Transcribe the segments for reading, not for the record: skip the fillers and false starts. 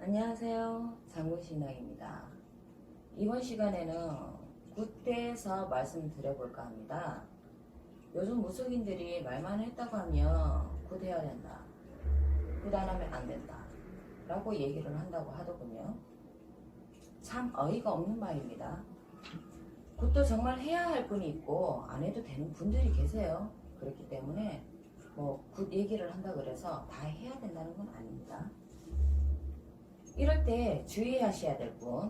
안녕하세요. 장군신당입니다. 이번 시간에는 굿대에서 말씀드려볼까 합니다. 요즘 무속인들이 말만 했다고 하면 굿해야 된다, 굿 안 하면 안 된다 라고 얘기를 한다고 하더군요. 참 어이가 없는 말입니다. 굿도 정말 해야 할 분이 있고 안 해도 되는 분들이 계세요. 그렇기 때문에 굿 얘기를 한다 그래서 다 해야 된다는 건 아닙니다. 이럴 때 주의하셔야 될 분,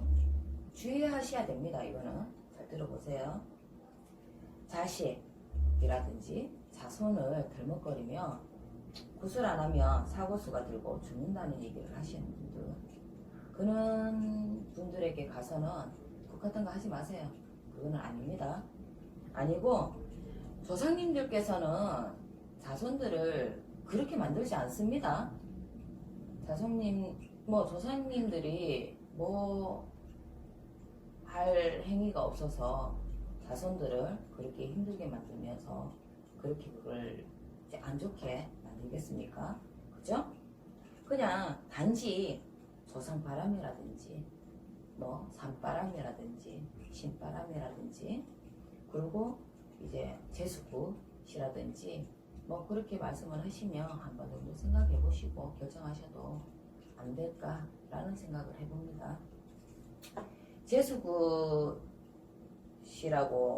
주의하셔야 됩니다. 이거는 잘 들어보세요. 자식이라든지 자손을 들먹거리며 굿을 안 하면 사고수가 들고 죽는다는 얘기를 하시는 분들, 그런 분들에게 가서는 굿 같은 거 하지 마세요. 그거는 아닙니다. 아니고 조상님들께서는 자손들을 그렇게 만들지 않습니다. 조상님들이 할 행위가 없어서 자손들을 그렇게 힘들게 만들면서 그렇게 그걸 이제 안 좋게 만들겠습니까? 그죠? 그냥 단지 조상바람이라든지 산바람이라든지 신바람이라든지, 그리고 이제 재수굿이라든지 그렇게 말씀을 하시면 한 번 정도 생각해 보시고 결정하셔도 안 될까라는 생각을 해봅니다. 재수굿이라고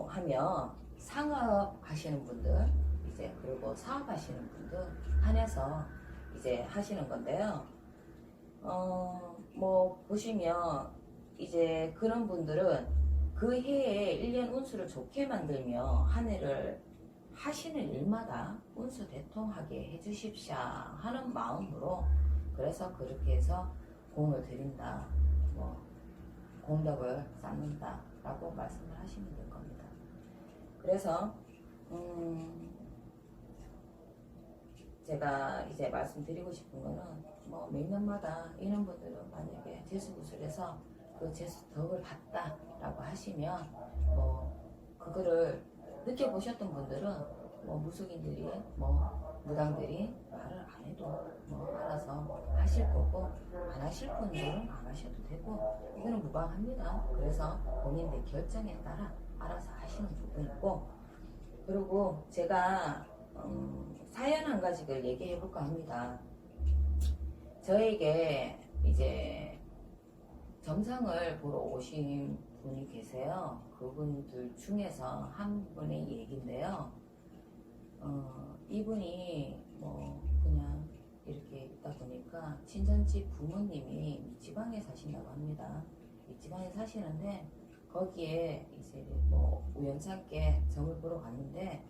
하면 상업 하시는 분들, 이제 그리고 사업 하시는 분들 한해서 이제 하시는 건데요. 보시면 이제 그런 분들은 그 해에 1년 운수를 좋게 만들며 한 해를 하시는 일마다 운수 대통하게 해주십시오 하는 마음으로, 그래서 그렇게 해서 공을 드린다, 공덕을 쌓는다 라고 말씀을 하시면 될 겁니다. 그래서 제가 이제 말씀드리고 싶은 거는 매년마다 이런 분들은 만약에 재수굿을 해서 그 재수 덕을 봤다 라고 하시면 그거를 느껴보셨던 분들은 무속인들이 무당들이 말을 안 해도 알아서 하실 거고, 안 하실 분들은 안 하셔도 되고, 이거는 무방합니다. 그래서 본인들 결정에 따라 알아서 하시는 부분이 있고, 그리고 제가 사연 한 가지를 얘기해 볼까 합니다. 저에게 이제 점상을 보러 오신 분이 계세요. 그분들 중에서 한 분의 얘기인데요. 이분이 그냥 이렇게 있다 보니까 친정집 부모님이 지방에 사신다고 합니다. 지방에 사시는데 거기에 이제 우연찮게 점을 보러 갔는데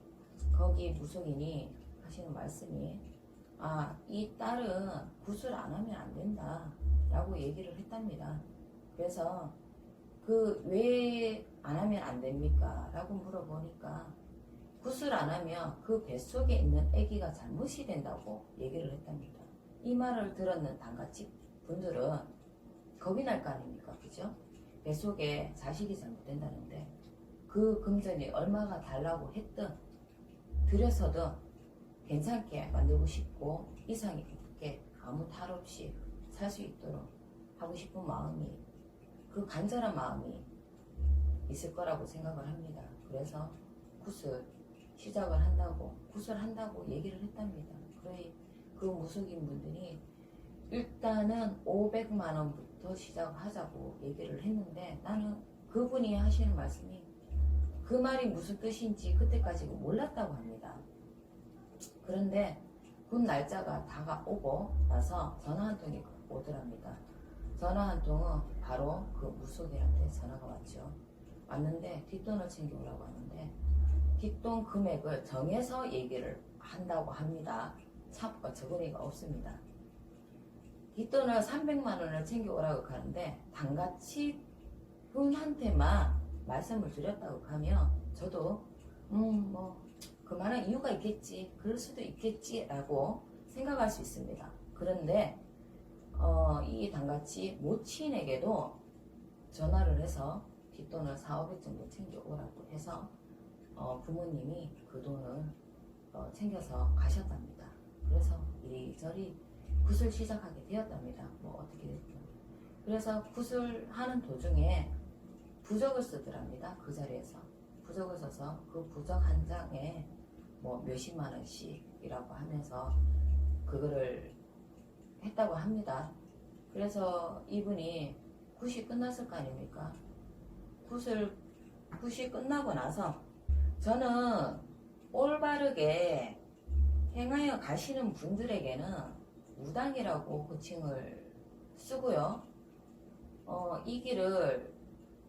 거기 무속인이 하시는 말씀이, 이 딸은 굿을 안 하면 안 된다 라고 얘기를 했답니다. 그래서 왜 안 하면 안 됩니까? 라고 물어보니까 굿을 안 하면 그 뱃속에 있는 아기가 잘못이 된다고 얘기를 했답니다. 이 말을 들었는 단가집 분들은 겁이 날 거 아닙니까? 그죠? 뱃속에 자식이 잘못된다는데 그 금전이 얼마가 달라고 했든 들여서든 괜찮게 만들고 싶고 이상이 없게 아무 탈 없이 살 수 있도록 하고 싶은 마음이, 그 간절한 마음이 있을 거라고 생각을 합니다. 그래서 굿을 한다고 얘기를 했답니다. 그 무속인 분들이 일단은 500만 원부터 시작하자고 얘기를 했는데, 나는 그분이 하시는 말씀이 그 말이 무슨 뜻인지 그때까지 몰랐다고 합니다. 그런데 굿 날짜가 다가오고 나서 전화 한 통이 오더랍니다. 전화 한 통은 바로 그 무속인한테 전화가 왔죠. 왔는데 뒷돈을 챙겨오라고 하는데 뒷돈 금액을 정해서 얘기를 한다고 합니다. 참 어처구니가 없습니다. 뒷돈을 300만 원을 챙겨오라고 하는데 단같이 분한테만 말씀을 드렸다고 하면 저도 그만한 이유가 있겠지, 그럴 수도 있겠지 라고 생각할 수 있습니다. 그런데 이 단같이 모친에게도 전화를 해서 뒷돈을 400, 500 정도 챙겨오라고 해서 부모님이 그 돈을 챙겨서 가셨답니다. 그래서 이리저리 굿을 시작하게 되었답니다. 어떻게 됐든 그래서 구술하는 도중에 부적을 쓰더랍니다. 그 자리에서 부적을 써서 그 부적 한 장에 뭐 몇십만 원씩이라고 하면서 그거를 했다고 합니다. 그래서 이분이 굿이 끝났을 거 아닙니까? 굿이 끝나고 나서 저는 올바르게 행하여 가시는 분들에게는 무당이라고 호칭을 쓰고요. 이 길을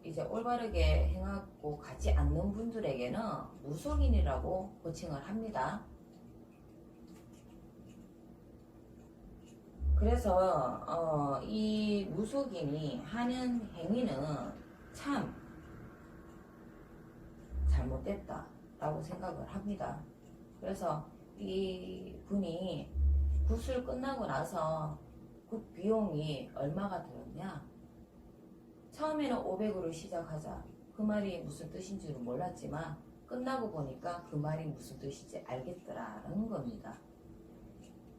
이제 올바르게 행하고 가지 않는 분들에게는 무속인이라고 호칭을 합니다. 그래서 이 무속인이 하는 행위는 참 잘못됐다라고 생각을 합니다. 그래서 이 분이 굿을 끝나고 나서 굿 비용이 얼마가 들었냐? 처음에는 500으로 시작하자. 그 말이 무슨 뜻인지는 몰랐지만 끝나고 보니까 그 말이 무슨 뜻인지 알겠더라라는 겁니다.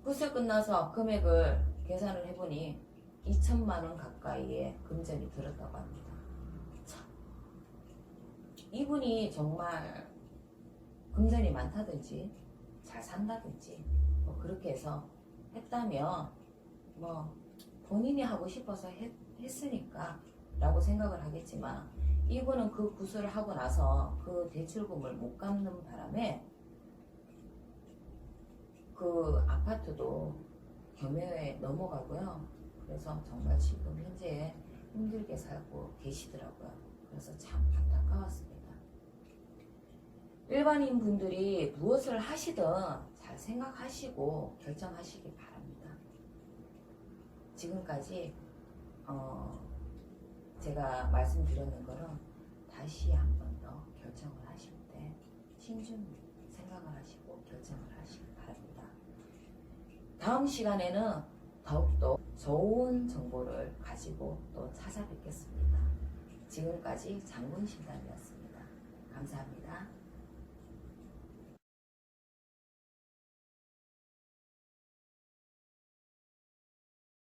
굿을 끝나서 금액을 계산을 해보니 2천만 원 가까이의 금전이 들었다고 합니다. 참. 이분이 정말 금전이 많다든지 잘 산다든지 뭐 그렇게 해서 했다면 뭐 본인이 하고 싶어서 했으니까 라고 생각을 하겠지만 이분은 그 구슬을 하고 나서 그 대출금을 못 갚는 바람에 그 아파트도 경매에 넘어가고요. 그래서 정말 지금 현재 힘들게 살고 계시더라고요. 그래서 참 안타까웠습니다. 일반인 분들이 무엇을 하시든 잘 생각하시고 결정하시기 바랍니다. 지금까지 제가 말씀드렸는 거는 다시 한 번 더 결정을 하실 때 신중히 생각을 하시고 결정을 하시기 바랍니다. 다음 시간에는 더욱더 좋은 정보를 가지고 또 찾아뵙겠습니다. 지금까지 장군신당이었습니다. 감사합니다.